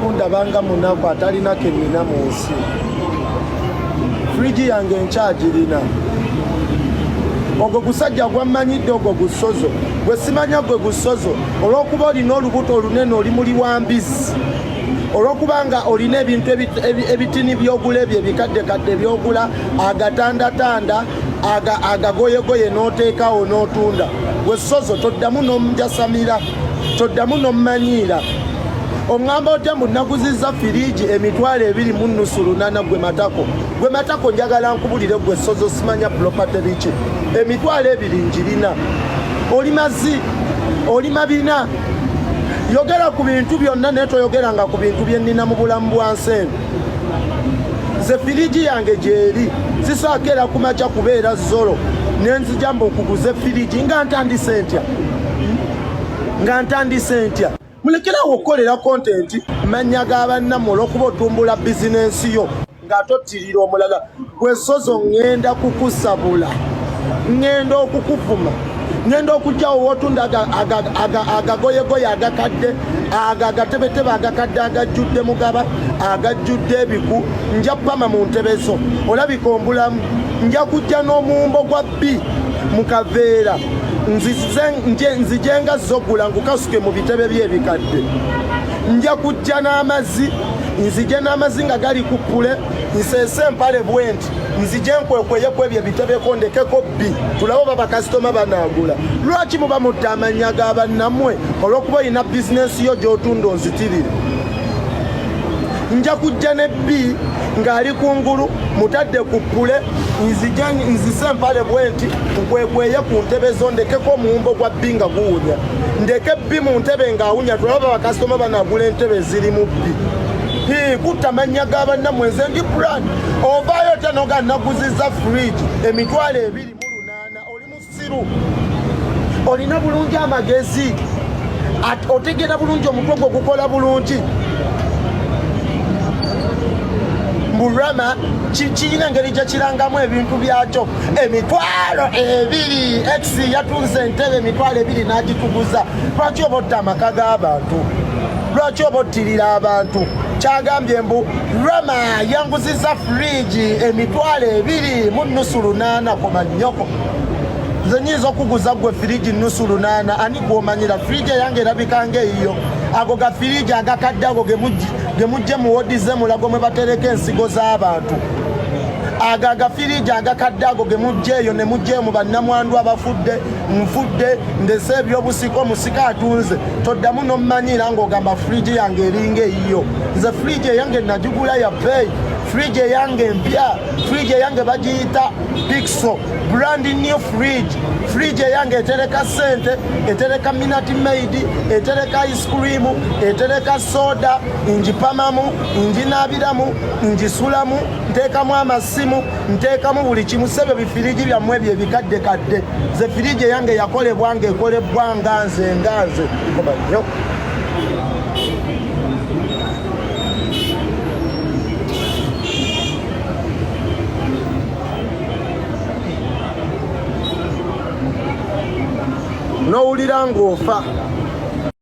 kundabanga munaku atalina kenina mu nsi. Firigi yange nkyagirina. Ogwo gusajja gwamanyidde ogwo gusozo. Gwe simanya gwe gusozo. Olw'okuba olina olubuto olunene oli muli wambizi. Olw'okubanga olina ebintu ebitini byogula ebyo ebikaddekadde byogula agatandatanda agagoyegoye n'oteekawo n'otunda. Gwe sozo toddamu n'omujasamira, toddamu n'omumanyiira. Oŋŋamba otya mbu naguzizza firigi emitwalo 2.8 gwe matako. Gwe matako njagala nkubulire gwe sozo simanya property biki. Emitwalo 2 njirina. Oli mazi, oli mabina. Yogera ku bintu byonna naye toyogeranga ku bintu bye nnina mu bulamu bwansi eno. Nze firigi yange gyeri sisaakera kumakya kubeera zolo nenzija mbu okuguza firigi nga ntandise ntya. Mulekerawo okukolera kontenti manya g'abannammwe olw'okuba otumbula bizinensi yo ng'ate ottirira omulala. Gwe sozo ŋŋenda kukusabula, ŋŋenda okukuvuma, ŋŋenda okugyawo w'otunda agagoyegoye agakadde, agatebetebe agakadde agajjudde mugaba, agajjudde ebiku, nja pama mu ntebe zo olabika ombulamu. Nja kujja n'omuwumbo gwa bbi mu kaveera nzijenga zogula ngukasuke mu bitebe by'ebikadde. Nja kujja n'amazzi, nzije n'amazzi nga gali ku ppule, nseese empale bwenti, nzije nkwekweye ku ebyo ebitebeko ndekeko bbi tulabe oba bakasitoma banaagula. Lwaki muba mutta amannya g'abannammwe olw'okuba olina bizinensi yo gy'otunda onzitirire? Nja kujja ne bbi ng'ali kungulu mutadde ku ppule, nzise empale bwenti nkwekweye ku ntebe zo ndekeko omuwumbo gwa bbi nga guwunya. Ndeke bbi mu ntebe ng'awunya tulabe bakasitoma banaagula entebe zirimu bbi. Kutta amannya g'abannammwe nze ndi brand. Ovaayo otya noga naguzizza firigi emitwalo 2.8 oli musiru. Olina bulungi amagezi, otegeera bulungi omutwe gwe gukola bulungi. Mbulama kirina engeri gye kirangamu ebintu byakyo. Emitwalo 2 X yatunze entebe emitwalo 2 n'agituguza. Lwaki oba otta amaka g'abantu? Lwaki oba ottirira abantu? Kyagambye mbu Rama yanguzizza firigi emitwalo 2.8 koma nnyoko. Nze nyinza okuguza gwe firigi 2.8 ani gw'omanyira? Firigi yange erabika ng'eyiyo. Ago ga firigi agakadde ago ge mujje mu wodi z'emulago mwe batereka ensigo z'abantu. Aga firigi agakadde ago ge mujjeeyo ne mujjeeyo mu bannamwandu abafudde, nfudde, ndese ebyobusika musika atunze. Toddamu n'omumanyiira ng'ogamba firigi yange eringa eyiyo. Nze firigi eyange nagigula ya bbeeyi. Firigi eyange empya, firigi eyange bagiyita Pixel, brand new fridge. Firigi eyange etereka sente, etereka Minute Maid, etereka ice cream, etereka soda, njipamamu, njinaabiramu, njisulamu, nteekamu amasimu, nteekamu buli kimu. Sebe bifirigi byammwe ebyo ebikaddekadde. Ze firigi eyange yakolebwanga ekolebwa nganze. Komanyo. N'owulira ng'ofa